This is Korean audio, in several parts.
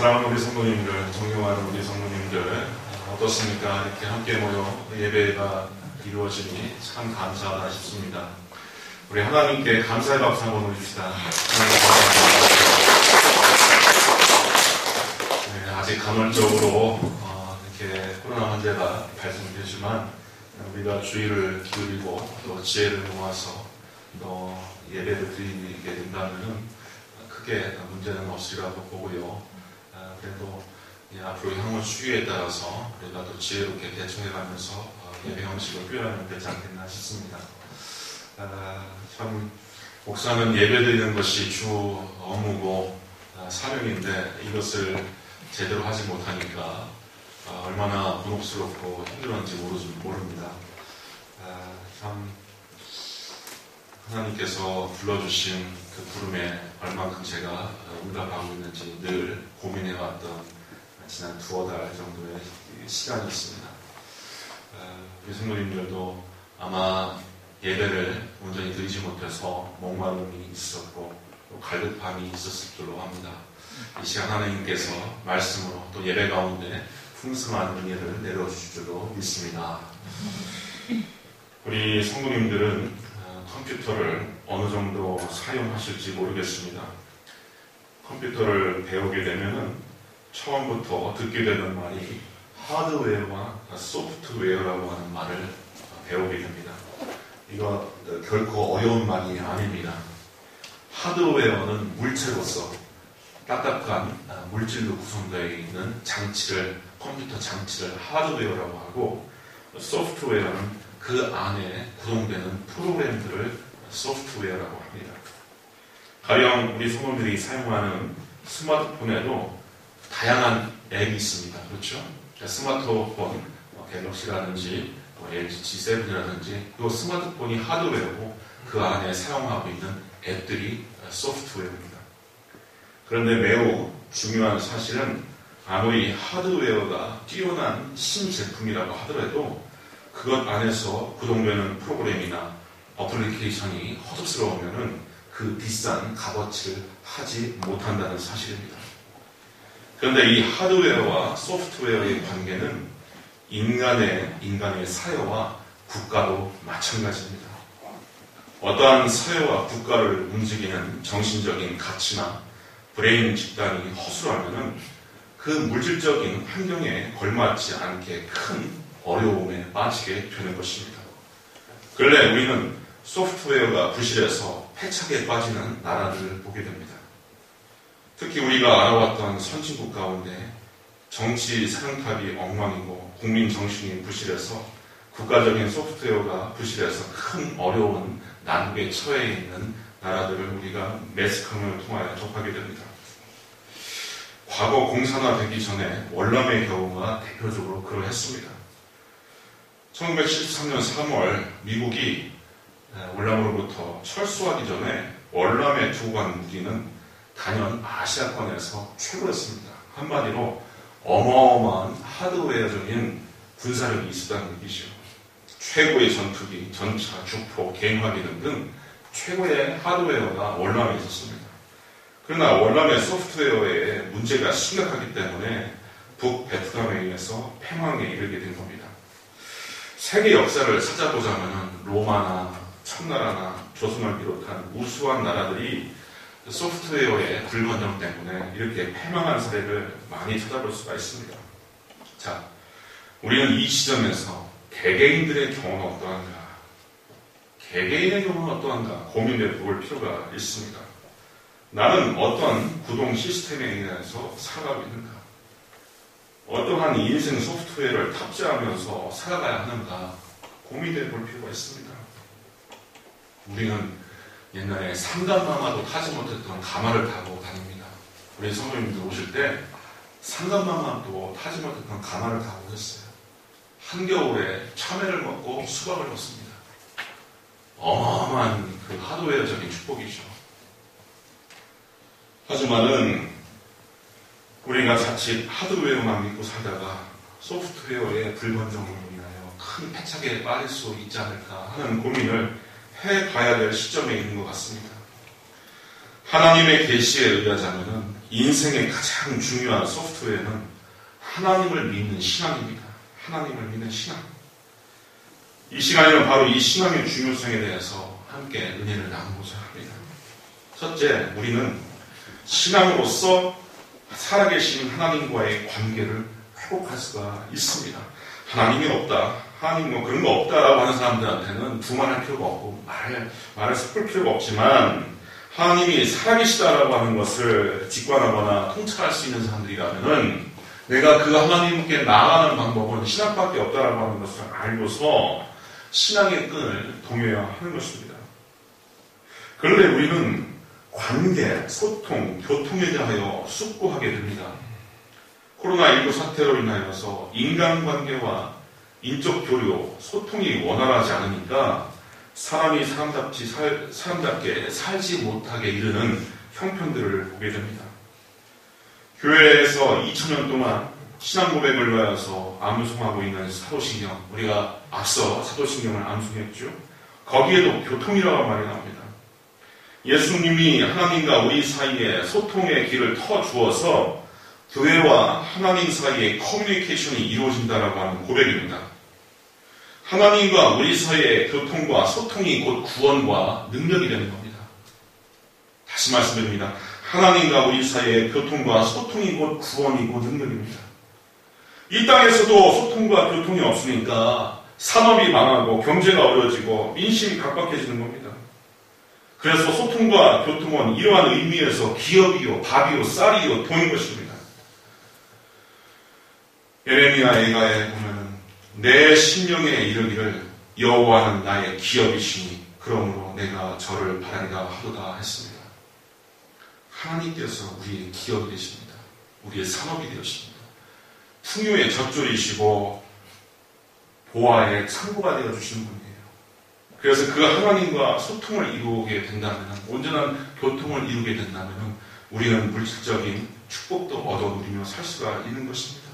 사랑하는 우리 성도님들, 존경하는 우리 성도님들, 어떻습니까? 이렇게 함께 모여 예배가 이루어지니 참 감사하다 싶습니다. 우리 하나님께 감사의 박수 한번 올립시다. 네, 아직 간헐적으로 이렇게 코로나 환자가 발생되지만 우리가 주의를 기울이고 또 지혜를 모아서 또 예배를 드리게 된다면 크게 문제는 없으리라고 보고요. 그래도 앞으로 향후 추이에 따라서 우리가 또 지혜롭게 대처해가면서 예배 형식을 표현하면 되지 않겠나 싶습니다. 참 목사는 예배드리는 것이 주 업무고 사명인데 이것을 제대로 하지 못하니까 얼마나 곤혹스럽고 힘들었는지 모릅니다. 참 하나님께서 불러주신 그 부름에 얼만큼 제가 응답하고 있는지 늘 고민해왔던 지난 두어 달 정도의 시간이었습니다. 우리 성도님들도 아마 예배를 온전히 드리지 못해서 목마름이 있었고 또 갈급함이 있었을 줄로 합니다. 이 시간 하나님께서 말씀으로 또 예배 가운데 풍성한 은혜를 내려주실 줄로 믿습니다. 우리 성도님들은 컴퓨터를 어느 정도 사용하실지 모르겠습니다. 컴퓨터를 배우게 되면은 처음부터 듣게 되는 말이 하드웨어와 소프트웨어라고 하는 말을 배우게 됩니다. 이거 결코 어려운 말이 아닙니다. 하드웨어는 물체로서 딱딱한 물질로 구성되어 있는 장치를, 컴퓨터 장치를 하드웨어라고 하고, 소프트웨어는 그 안에 구동되는 프로그램들을 소프트웨어라고 합니다. 가령 우리 성도들이 사용하는 스마트폰에도 다양한 앱이 있습니다. 그렇죠? 스마트폰, 갤럭시라든지 LG G7이라든지 또 스마트폰이 하드웨어고 그 안에 사용하고 있는 앱들이 소프트웨어입니다. 그런데 매우 중요한 사실은 아무리 하드웨어가 뛰어난 신제품이라고 하더라도 그것 안에서 구동되는 프로그램이나 어플리케이션이 허접스러우면 그 비싼 값어치를 하지 못한다는 사실입니다. 그런데 이 하드웨어와 소프트웨어의 관계는 인간의 사회와 국가도 마찬가지입니다. 어떠한 사회와 국가를 움직이는 정신적인 가치나 브레인 집단이 허술하면 그 물질적인 환경에 걸맞지 않게 큰 어려움에 빠지게 되는 것입니다. 근래 우리는 소프트웨어가 부실해서 패착에 빠지는 나라들을 보게 됩니다. 특히 우리가 알아왔던 선진국 가운데 정치 사령탑이 엉망이고 국민 정신이 부실해서 국가적인 소프트웨어가 부실해서 큰 어려운 난국에 처해 있는 나라들을 우리가 매스컴을 통하여 접하게 됩니다. 과거 공산화되기 전에 월남의 경우가 대표적으로 그러했습니다. 1973년 3월 미국이 월남으로부터 철수하기 전에 월남에 두고 간 무기는 단연 아시아권에서 최고였습니다. 한마디로 어마어마한 하드웨어적인 군사력이 있었다는 얘기죠. 최고의 전투기, 전차, 주포, 개인화기 등등 최고의 하드웨어가 월남에 있었습니다. 그러나 월남의 소프트웨어에 문제가 심각하기 때문에 북베트남에 의해서 패망에 이르게 된 겁니다. 세계 역사를 찾아보자면 로마나 청나라나 조선을 비롯한 우수한 나라들이 소프트웨어의 불건전 때문에 이렇게 패망한 사례를 많이 찾아볼 수가 있습니다. 자, 우리는 이 시점에서 개개인들의 경우는 어떠한가? 개개인의 경우는 어떠한가? 고민해 볼 필요가 있습니다. 나는 어떤 구동 시스템에 의해서 살아가고 있는가? 어떠한 인생 소프트웨어를 탑재하면서 살아가야 하는가? 고민해 볼 필요가 있습니다. 우리는 옛날에 상간마마도 타지 못했던 가마를 타고 다닙니다. 우리 성도님들 오실 때 상간마마도 타지 못했던 가마를 타고 오셨어요. 한겨울에 참외를 먹고 수박을 먹습니다. 어마어마한 그 하드웨어적인 축복이죠. 하지만은 우리가 자칫 하드웨어만 믿고 살다가 소프트웨어의 불건전으로 인하여 큰 패착에 빠질 수 있지 않을까 하는 고민을 해봐야 될 시점에 있는 것 같습니다. 하나님의 계시에 의하자면 인생의 가장 중요한 소프트웨어는 하나님을 믿는 신앙입니다. 하나님을 믿는 신앙. 이 시간에는 바로 이 신앙의 중요성에 대해서 함께 은혜를 나누고자 합니다. 첫째, 우리는 신앙으로서 살아계신 하나님과의 관계를 회복할 수가 있습니다. 하나님이 없다, 하나님 뭐 그런 거 없다라고 하는 사람들한테는 두말할 필요가 없고 말을 섞을 필요가 없지만 하나님이 살아계시다라고 하는 것을 직관하거나 통찰할 수 있는 사람들이라면은 내가 그 하나님께 나아가는 방법은 신앙밖에 없다라고 하는 것을 알고서 신앙의 끈을 동여야 하는 것입니다. 그런데 우리는 관계, 소통, 교통에 대하여 쑥고하게 됩니다. 코로나19 사태로 인하여서 인간관계와 인적 교류, 소통이 원활하지 않으니까 사람이 사람답게 살지 못하게 이르는 형편들을 보게 됩니다. 교회에서 2000년 동안 신앙 고백을 위하여서 암송하고 있는 사도신경, 우리가 앞서 사도신경을 암송했죠. 거기에도 교통이라고 말이 나옵니다. 예수님이 하나님과 우리 사이에 소통의 길을 터주어서 교회와 하나님 사이에 커뮤니케이션이 이루어진다라고 하는 고백입니다. 하나님과 우리 사이의 교통과 소통이 곧 구원과 능력이 되는 겁니다. 다시 말씀드립니다. 하나님과 우리 사이의 교통과 소통이 곧 구원이고 능력입니다. 이 땅에서도 소통과 교통이 없으니까 산업이 망하고 경제가 어려워지고 민심이 각박해지는 겁니다. 그래서 소통과 교통은 이러한 의미에서 기업이요, 밥이요, 쌀이요, 돈인 것입니다. 예레미야 애가에 보면 내 심령에 이르기를 여호와는 나의 기업이시니 그러므로 내가 저를 바라리라 하도다 했습니다. 하나님께서 우리의 기업이 되십니다. 우리의 산업이 되십니다. 풍요의 젖줄이시고 보화의 창고가 되어주시는 분이에요. 그래서 그 하나님과 소통을 이루게 된다면, 온전한 교통을 이루게 된다면 우리는 물질적인 축복도 얻어 누리며 살 수가 있는 것입니다.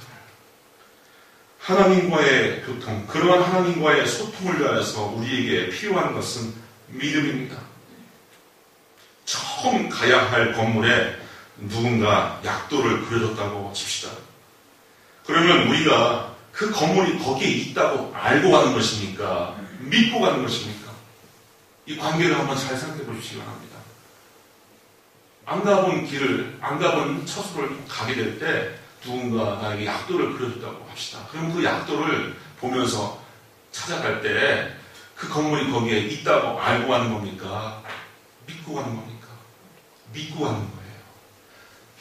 하나님과의 교통, 그러한 하나님과의 소통을 위하여서 우리에게 필요한 것은 믿음입니다. 처음 가야 할 건물에 누군가 약도를 그려줬다고 칩시다. 그러면 우리가 그 건물이 거기에 있다고 알고 가는 것입니까? 믿고 가는 것입니까? 이 관계를 한번 잘 생각해 보시기 바랍니다. 안 가본 길을, 안 가본 처소를 가게 될 때 누군가 나에게 약도를 그려줬다고 합시다. 그럼 그 약도를 보면서 찾아갈 때 그 건물이 거기에 있다고 알고 가는 겁니까? 믿고 가는 겁니까? 믿고 가는 거예요.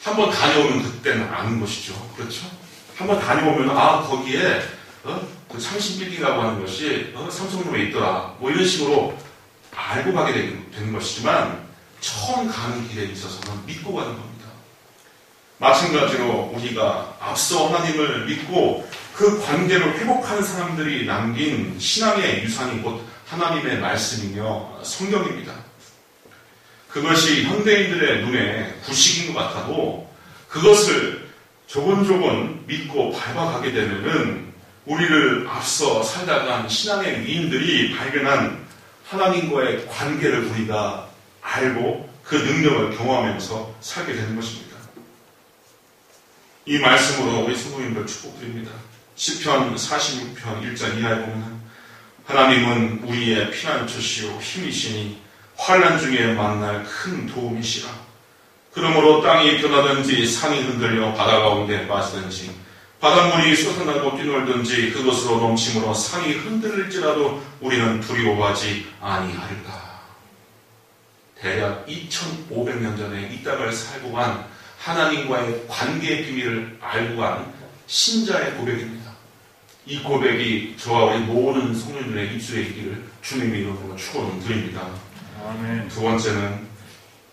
한번 다녀오면 그때는 아는 것이죠. 그렇죠? 한번 다녀오면 거기에 그 창신빌딩이라고 하는 것이 삼성동에 있더라. 뭐 이런 식으로 알고 가게 되는 것이지만 처음 가는 길에 있어서는 믿고 가는 겁니다. 마찬가지로 우리가 앞서 하나님을 믿고 그 관계를 회복하는 사람들이 남긴 신앙의 유산이 곧 하나님의 말씀이며 성경입니다. 그것이 현대인들의 눈에 구식인 것 같아도 그것을 조곤조곤 믿고 밟아가게 되면은 우리를 앞서 살다간 신앙의 위인들이 발견한 하나님과의 관계를 우리가 알고 그 능력을 경험하면서 살게 되는 것입니다. 이 말씀으로 우리 성도님들 축복드립니다. 시편 46편 1절 이하에 보면 하나님은 우리의 피난처시요 힘이시니 환난 중에 만날 큰 도움이시라. 그러므로 땅이 변하든지 산이 흔들려 바다 가운데 빠지든지 바닷물이 솟아나고 뛰놀든지 그것으로 넘침으로 산이 흔들릴지라도 우리는 두려워하지 아니하리라. 대략 2500년 전에 이 땅을 살고 간 하나님과의 관계의 비밀을 알고 간 신자의 고백입니다. 이 고백이 저와 우리 모든 성도님들의 입술에 있기를 주님의 이름으로 축원드립니다. 아멘. 두 번째는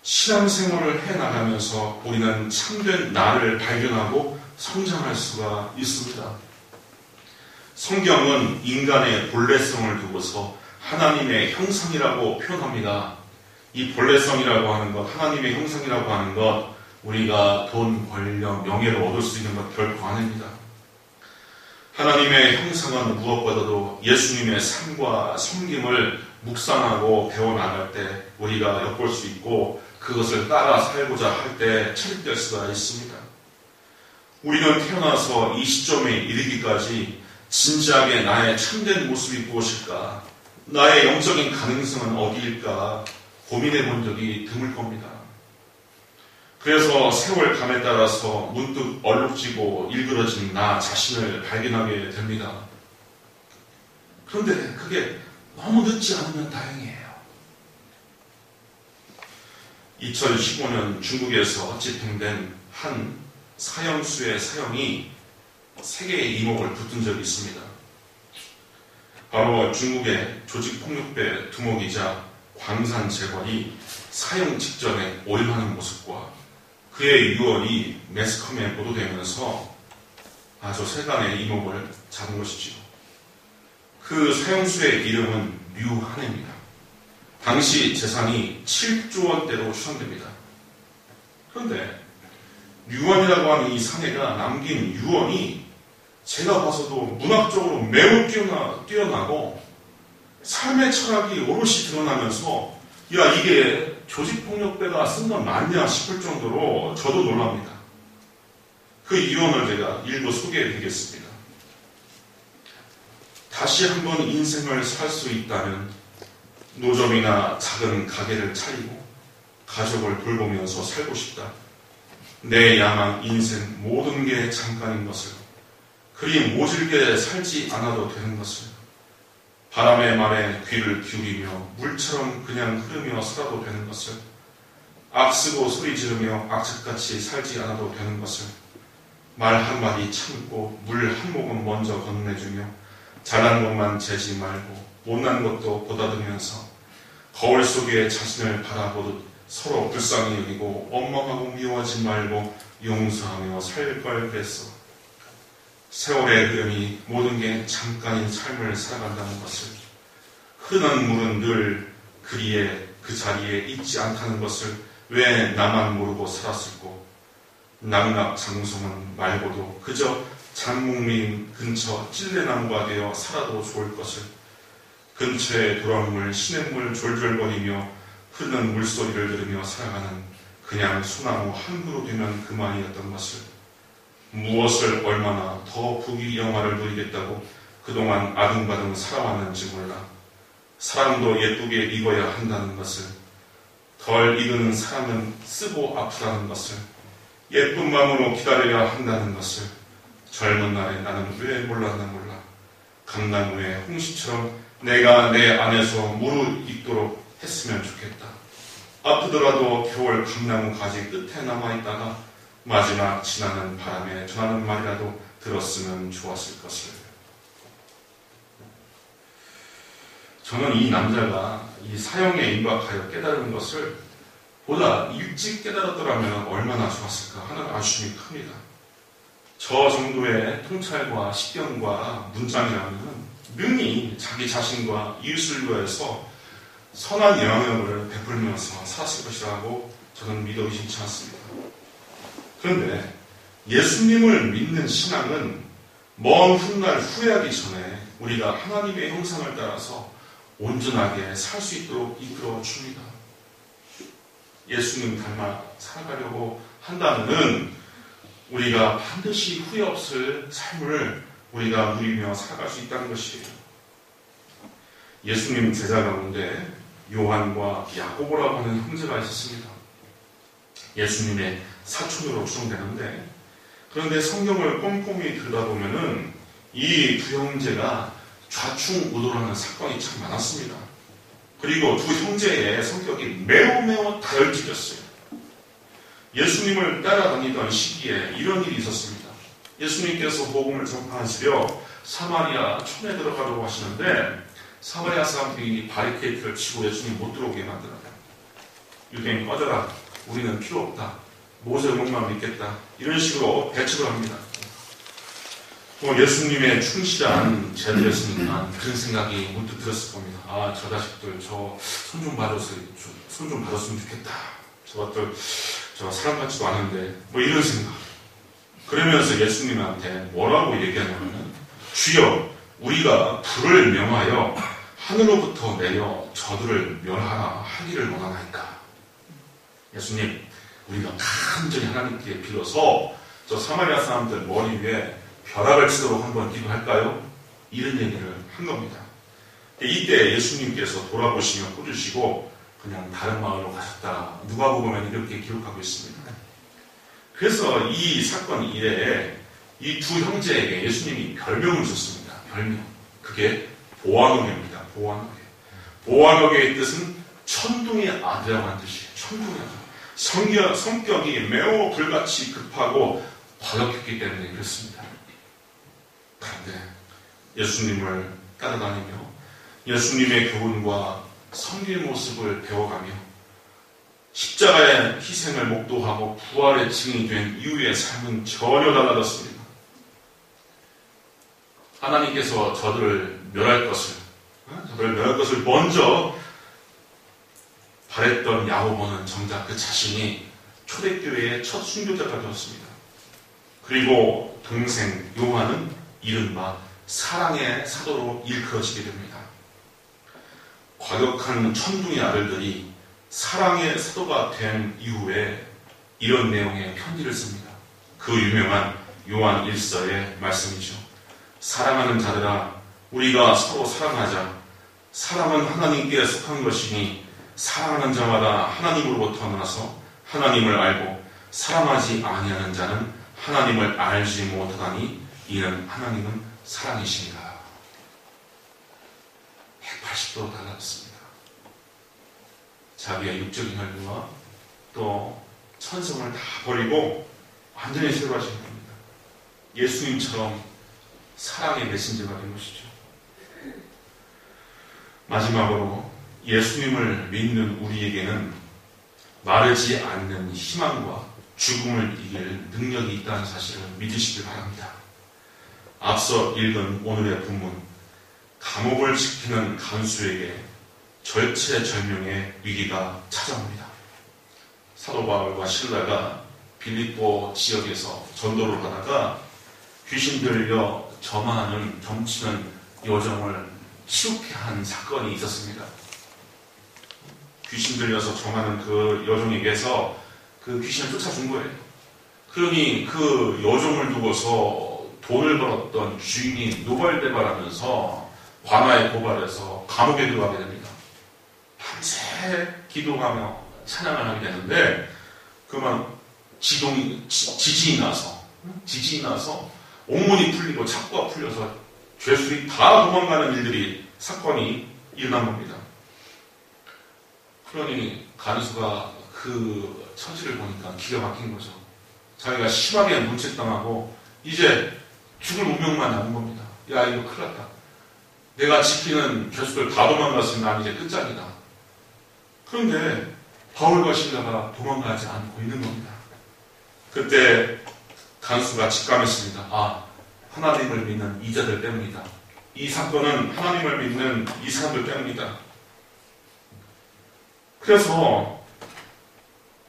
신앙생활을 해나가면서 우리는 참된 나를 발견하고 성장할 수가 있습니다. 성경은 인간의 본래성을 두고서 하나님의 형상이라고 표현합니다. 이 본래성이라고 하는 것, 하나님의 형상이라고 하는 것, 우리가 돈, 권력, 명예를 얻을 수 있는 것 결코 아닙니다. 하나님의 형상은 무엇보다도 예수님의 삶과 섬김을 묵상하고 배워나갈 때 우리가 엿볼 수 있고 그것을 따라 살고자 할 때 체득될 수가 있습니다. 우리는 태어나서 이 시점에 이르기까지 진지하게 나의 참된 모습이 무엇일까? 나의 영적인 가능성은 어디일까? 고민해 본 적이 드물 겁니다. 그래서 세월 감에 따라서 문득 얼룩지고 일그러진 나 자신을 발견하게 됩니다. 그런데 그게 너무 늦지 않으면 다행이에요. 2015년 중국에서 집행된 한 사형수의 사형이 세계의 이목을 붙든 적이 있습니다. 바로 중국의 조직폭력배 두목이자 광산재벌이 사형 직전에 오열하는 모습과 그의 유언이 매스컴에 보도되면서 아주 세간의 이목을 잡은 것이지요. 그 사형수의 이름은 류한해입니다. 당시 재산이 7조 원대로 추산됩니다. 그런데 류한이라고 하는 이 사내가 남긴 유언이 제가 봐서도 문학적으로 매우 뛰어나고 삶의 철학이 오롯이 드러나면서 야, 이게 조직폭력배가 쓴 건 맞냐 싶을 정도로 저도 놀랍니다. 그 이론을 제가 일부 소개해드리겠습니다. 다시 한번 인생을 살 수 있다면 노점이나 작은 가게를 차리고 가족을 돌보면서 살고 싶다. 내 야망, 인생 모든 게 잠깐인 것을, 그리 모질게 살지 않아도 되는 것을, 바람의 말에 귀를 기울이며 물처럼 그냥 흐르며 살아도 되는 것을, 악쓰고 소리 지르며 악착같이 살지 않아도 되는 것을, 말 한마디 참고 물 한 모금 먼저 건네주며 잘난 것만 재지 말고 못난 것도 보다듬으면서 거울 속에 자신을 바라보듯 서로 불쌍히 여기고 원망하고 미워하지 말고 용서하며 살 걸 그랬어. 세월의 흐름이 모든 게 잠깐인 삶을 살아간다는 것을, 흐르는 물은 늘 그 자리에 있지 않다는 것을 왜 나만 모르고 살았을꼬. 낙낙장성은 말고도 그저 장목림 근처 찔레나무가 되어 살아도 좋을 것을, 근처에 돌아물 시냇물 졸졸거리며 흐르는 물소리를 들으며 살아가는 그냥 소나무 한 그루 되면 그만이었던 것을, 무엇을 얼마나 더 부귀 영화를 누리겠다고 그동안 아등바등 살아왔는지 몰라. 사람도 예쁘게 입어야 한다는 것을, 덜 익은 사람은 쓰고 아프다는 것을, 예쁜 마음으로 기다려야 한다는 것을 젊은 날에 나는 왜 몰랐나 몰라. 감나무의 홍시처럼 내가 내 안에서 무르익도록 했으면 좋겠다. 아프더라도 겨울 감나무 가지 끝에 남아있다가 마지막 지나는 바람에 전하는 말이라도 들었으면 좋았을 것을. 저는 이 남자가 이 사형에 임박하여 깨달은 것을 보다 일찍 깨달았더라면 얼마나 좋았을까 하는 아쉬움이 큽니다. 저 정도의 통찰과 식견과 문장이라면 능히 자기 자신과 이웃을 위해서 선한 영향력을 베풀면서 살았을 것이라고 저는 믿어 의심치 않습니다. 그런데 예수님을 믿는 신앙은 먼 훗날 후회하기 전에 우리가 하나님의 형상을 따라서 온전하게 살 수 있도록 이끌어 줍니다. 예수님 닮아 살아가려고 한다면 우리가 반드시 후회 없을 삶을 우리가 누리며 살아갈 수 있다는 것이에요. 예수님 제자 가운데 요한과 야고보라고 하는 형제가 있었습니다. 예수님의 사촌으로 추정되는데, 그런데 성경을 꼼꼼히 들여다보면은 이 두 형제가 좌충우돌하는 사건이 참 많았습니다. 그리고 두 형제의 성격이 매우 다혈질이었어요. 예수님을 따라다니던 시기에 이런 일이 있었습니다. 예수님께서 복음을 전파하시려 사마리아 촌에 들어가려고 하시는데 사마리아 사람들이 바리케이트를 치고 예수님 못 들어오게 만들어요. 유대인 꺼져라. 우리는 필요 없다. 모세 목만 믿겠다. 이런 식으로 배척을 합니다. 예수님의 충실한 제자였으니까 그런 생각이 문득 들었을 겁니다. 아, 저 자식들 저 손 좀 받았으면 좋겠다. 저것들 저 사람 같지도 않은데 뭐 이런 생각. 그러면서 예수님한테 뭐라고 얘기하냐면, 주여 우리가 불을 명하여 하늘로부터 내려 저들을 멸하라 하기를 원하나이까. 예수님, 우리가 간절히 하나님께 빌어서 저 사마리아 사람들 머리 위에 벼락을 치도록 한번 기도할까요? 이런 얘기를 한 겁니다. 이때 예수님께서 돌아보시며 꾸짖으시고 그냥 다른 마을로 가셨다. 누가복음에는 이렇게 기록하고 있습니다. 그래서 이 사건 이래에 이 두 형제에게 예수님이 별명을 줬습니다. 별명. 그게 보아노게입니다. 보아노게. 보아노게의 뜻은 천둥의 아들이라고 하는 뜻이에요. 천둥의 아들. 성격이 매우 불같이 급하고 과격했기 때문에 그렇습니다. 그런데 예수님을 따라다니며 예수님의 교훈과 섬길 모습을 배워가며 십자가의 희생을 목도하고 부활의 증인이 된 이후의 삶은 전혀 달라졌습니다. 하나님께서 저들을 멸할 것을 먼저 바랬던 야고보는 정작 그 자신이 초대교회의 첫 순교자가 되었습니다. 그리고 동생 요한은 이른바 사랑의 사도로 일컬어지게 됩니다. 과격한 천둥의 아들들이 사랑의 사도가 된 이후에 이런 내용의 편지를 씁니다. 그 유명한 요한 1서의 말씀이죠. 사랑하는 자들아, 우리가 서로 사랑하자. 사랑은 하나님께 속한 것이니 사랑하는 자마다 하나님으로부터 나서 하나님을 알고 사랑하지 아니하는 자는 하나님을 알지 못하다니 이는 하나님은 사랑이십니다. 180도 달라졌습니다. 자기의 육적인 혈기와 또 천성을 다 버리고 완전히 새로 하신 겁니다. 예수님처럼 사랑의 메신저가 된 것이죠. 마지막으로 예수님을 믿는 우리에게는 마르지 않는 희망과 죽음을 이길 능력이 있다는 사실을 믿으시길 바랍니다. 앞서 읽은 오늘의 본문, 감옥을 지키는 간수에게 절체절명의 위기가 찾아옵니다. 사도 바울과 실라가 빌립보 지역에서 전도를 하다가 귀신 들려 점하는 점치는 여정을 치우게 한 사건이 있었습니다. 귀신 들려서 점하는 그 여종에게서 그 귀신을 쫓아준 거예요. 그러니 그 여종을 두고서 돈을 벌었던 주인이 노발대발하면서 관아에 고발해서 감옥에 들어가게 됩니다. 밤새 기도하며 찬양을 하게 되는데 그만 지진이 나서 온몸이 풀리고 착고가 풀려서 죄수들이 다 도망가는 일들이 사건이 일어난 겁니다. 그러니 간수가 그 처지를 보니까 기가 막힌 거죠. 자기가 심하게 문책당하고 이제 죽을 운명만 남은 겁니다. 야, 이거 큰일 났다. 내가 지키는 죄수들 다 도망갔으면 난 이제 끝장이다. 그런데 바울과 실라가 도망가지 않고 있는 겁니다. 그때 간수가 직감했습니다. 아, 하나님을 믿는 이자들 때문이다. 이 사건은 하나님을 믿는 이 사람들 때문이다. 그래서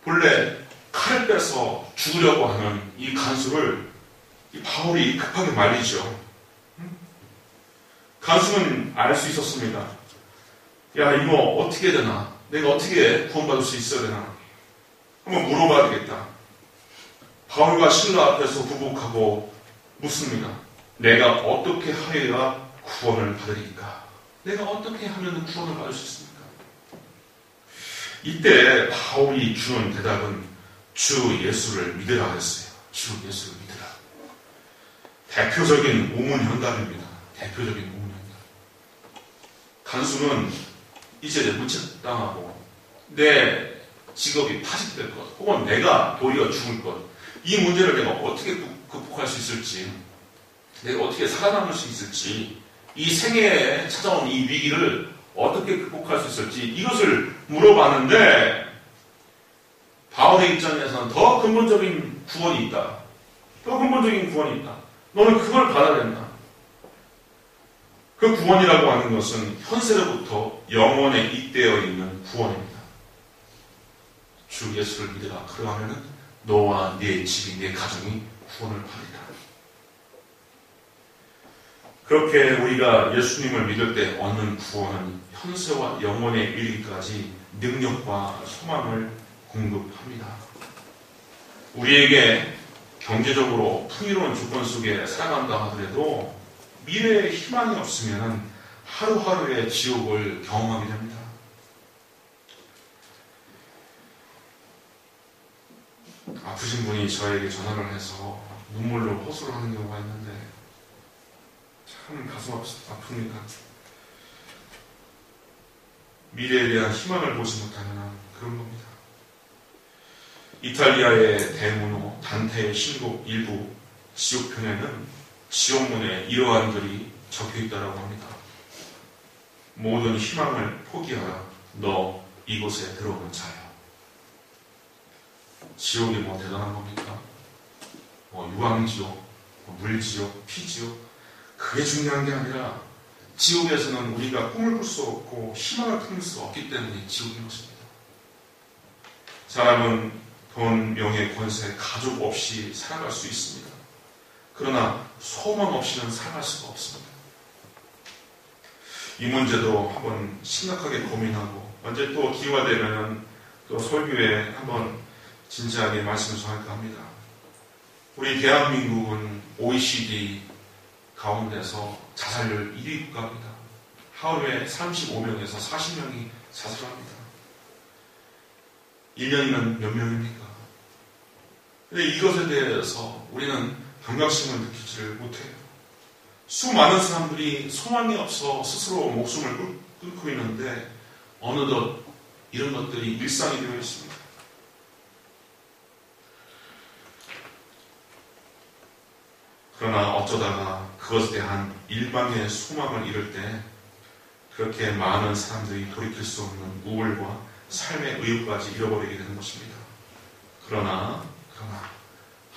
본래 칼을 빼서 죽으려고 하는 이 간수를 이 바울이 급하게 말리죠. 간수는 알 수 있었습니다. 야, 이거 어떻게 되나? 내가 어떻게 구원받을 수 있어야 되나? 한번 물어봐야 되겠다. 바울과 실라 앞에서 부복하고 묻습니다. 내가 어떻게 하여야 구원을 받으리까? 내가 어떻게 하면 구원을 받을 수 있습니까? 이때 바울이 주는 대답은 주 예수를 믿으라 했어요. 주 예수를 믿으라. 대표적인 오문현답입니다. 대표적인 오문현답. 간수는 이제 문책당하고 내 직업이 파직될 것, 혹은 내가 도리어 죽을 것, 이 문제를 내가 어떻게 극복할 수 있을지, 내가 어떻게 살아남을 수 있을지, 이 생애에 찾아온 이 위기를 어떻게 극복할 수 있을지, 이것을 물어봤는데 바울의 입장에서는 더 근본적인 구원이 있다. 더 근본적인 구원이 있다. 너는 그걸 받아야 된다. 그 구원이라고 하는 것은 현세로부터 영원에 잇대어 있는 구원입니다. 주 예수를 믿으라. 그러하면은 너와 네 집이, 네 가정이 구원을 받으리라. 그렇게 우리가 예수님을 믿을 때 얻는 구원은 현세와 영원에 이르기까지 능력과 소망을 공급합니다. 우리에게 경제적으로 풍요로운 조건 속에 살아간다 하더라도 미래에 희망이 없으면 하루하루의 지옥을 경험하게 됩니다. 아프신 분이 저에게 전화를 해서 눈물로 호소를 하는 경우가 있는데 참 가슴 아픕니다. 미래에 대한 희망을 보지 못하면 그런 겁니다. 이탈리아의 대문호 단테의 신곡 일부 지옥편에는 지옥문에 이러한 글이 적혀있다고 합니다. 모든 희망을 포기하라. 너 이곳에 들어오는 자여. 지옥이 뭐 대단한 겁니까? 유황지옥, 물지옥, 피지옥, 그게 중요한 게 아니라 지옥에서는 우리가 꿈을 꿀 수 없고 희망을 품을 수 없기 때문에 지옥인 것입니다. 사람은 돈, 명예, 권세, 가족 없이 살아갈 수 있습니다. 그러나 소망 없이는 살아갈 수가 없습니다. 이 문제도 한번 심각하게 고민하고 언제 또 기회가 되면 또 설교에 한번 진지하게 말씀을 전할까 합니다. 우리 대한민국은 OECD 가운데서 자살률 1위 국가입니다. 하루에 35명에서 40명이 자살합니다. 1년이면 몇 명입니까? 근데 이것에 대해서 우리는 경각심을 느끼지를 못해요. 수많은 사람들이 소망이 없어 스스로 목숨을 끊고 있는데 어느덧 이런 것들이 일상이 되어 있습니다. 그러나 어쩌다가 그것에 대한 일방의 소망을 잃을 때 그렇게 많은 사람들이 돌이킬 수 없는 우울과 삶의 의욕까지 잃어버리게 되는 것입니다. 그러나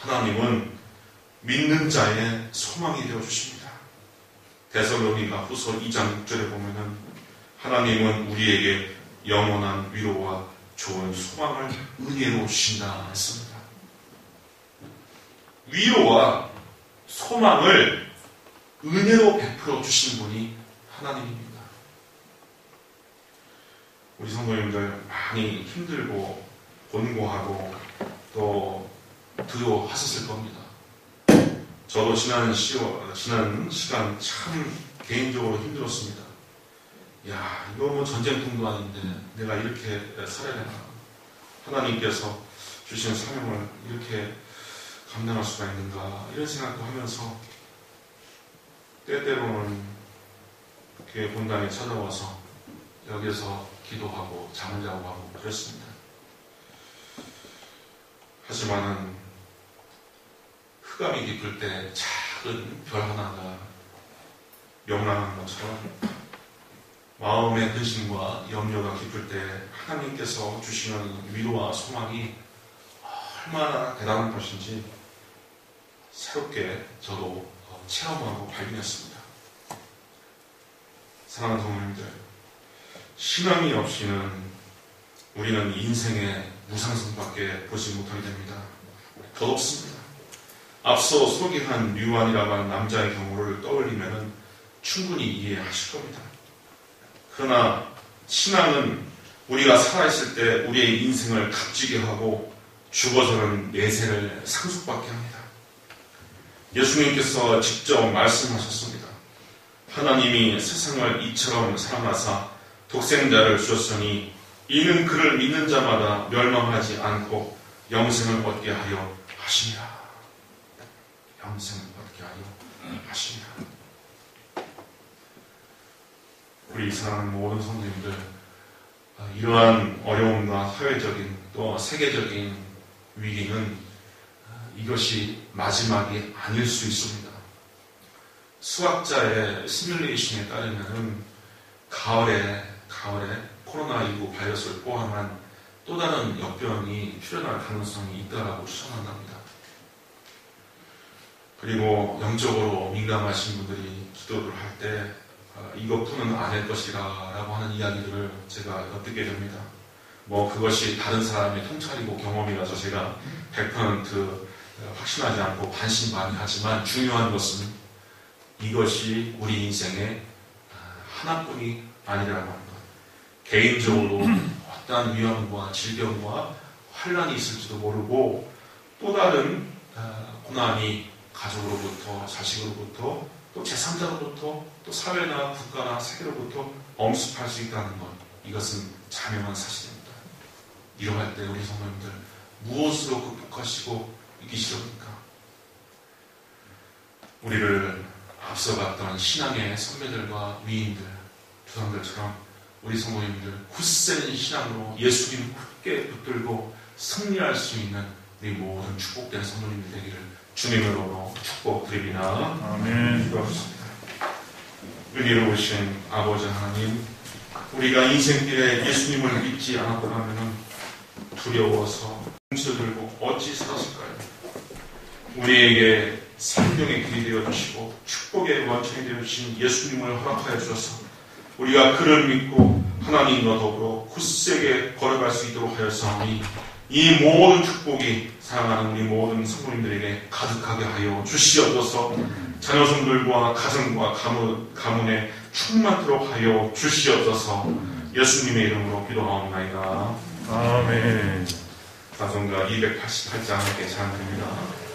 하나님은 믿는 자의 소망이 되어 주십니다. 데살로니가 후서 2장 6절에 보면은 하나님은 우리에게 영원한 위로와 좋은 소망을 은혜로 주신다 했습니다. 위로와 소망을 은혜로 베풀어 주신 분이 하나님입니다. 우리 성도님들 많이 힘들고 곤고하고 또 두려워하셨을 겁니다. 저도 지난 시간 참 개인적으로 힘들었습니다. 야, 이거 뭐 전쟁통도 아닌데 내가 이렇게 살아야 되나? 하나님께서 주신 사명을 이렇게 감당할 수가 있는가? 이런 생각도 하면서 때때로는 교회 본당에 찾아와서 여기서 기도하고 잠을 자고 하고 그랬습니다. 하지만은 흑암이 깊을 때 작은 별 하나가 명랑한 것처럼 마음의 근심과 염려가 깊을 때 하나님께서 주시는 위로와 소망이 얼마나 대단한 것인지 새롭게 저도 체험하고 발견했습니다. 사랑하는 성도님들, 신앙이 없이는 우리는 인생의 무상승밖에 보지 못하게 됩니다. 더없습니다. 앞서 소개한 류안이라고 하는 남자의 경우를 떠올리면 충분히 이해하실 겁니다. 그러나 신앙은 우리가 살아있을 때 우리의 인생을 값지게 하고 죽어서는 내세를 상속받게 합니다. 예수님께서 직접 말씀하셨습니다. 하나님이 세상을 이처럼 사랑하사 독생자를 주셨으니 이는 그를 믿는 자마다 멸망하지 않고 영생을 얻게 하려 하심이라. 영생을 얻게 하려 하심이라. 우리 사랑하는 모든 성도님들, 이러한 어려움과 사회적인 또 세계적인 위기는 이것이 마지막이 아닐 수 있습니다. 수학자의 시뮬레이션에 따르면 가을에 코로나19 바이러스를 포함한 또 다른 역병이 출현할 가능성이 있다고 추정한답니다. 그리고 영적으로 민감하신 분들이 기도를 할 때 이것뿐은 아닐 것이라고 하는 이야기들을 제가 엿듣게 됩니다. 그것이 다른 사람의 통찰이고 경험이라서 제가 100% 확신하지 않고 반신반의하지만 중요한 것은 이것이 우리 인생의 하나뿐이 아니라는 것. 개인적으로 어떠한 위험과 질병과 환란이 있을지도 모르고 또 다른 고난이 가족으로부터 자식으로부터 또 제3자로부터 또 사회나 국가나 세계로부터 엄습할 수 있다는 것. 이것은 자명한 사실입니다. 이러할 때 우리 성도님들 무엇으로 극복하시고 이기시렵니까? 우리를 앞서갔던 신앙의 선배들과 위인들, 조상들처럼 우리 성도님들 굳센 신앙으로 예수님 굳게 붙들고 승리할 수 있는 우리 모든 축복된 성도님들 되기를 주님으로 축복드립니다. 아멘. 기도하겠습니다. 은혜로우신 아버지 하나님, 우리가 인생길에 예수님을 믿지 않았더라면 두려워서 뭉쳐들고 어찌 살았을까요? 우리에게 생명의 길이 되어주시고 축복의 원천이 되어주신 예수님을 허락하여 주셔서 우리가 그를 믿고 하나님과 더불어 굳세게 걸어갈 수 있도록 하였사오니 이 모든 축복이 사랑하는 우리 모든 성도님들에게 가득하게 하여 주시옵소서. 자녀손들과 가정과 가문에 충만토록 하여 주시옵소서. 예수님의 이름으로 기도하옵나이다. 아멘. 찬송가 288장 함께 찬양합니다.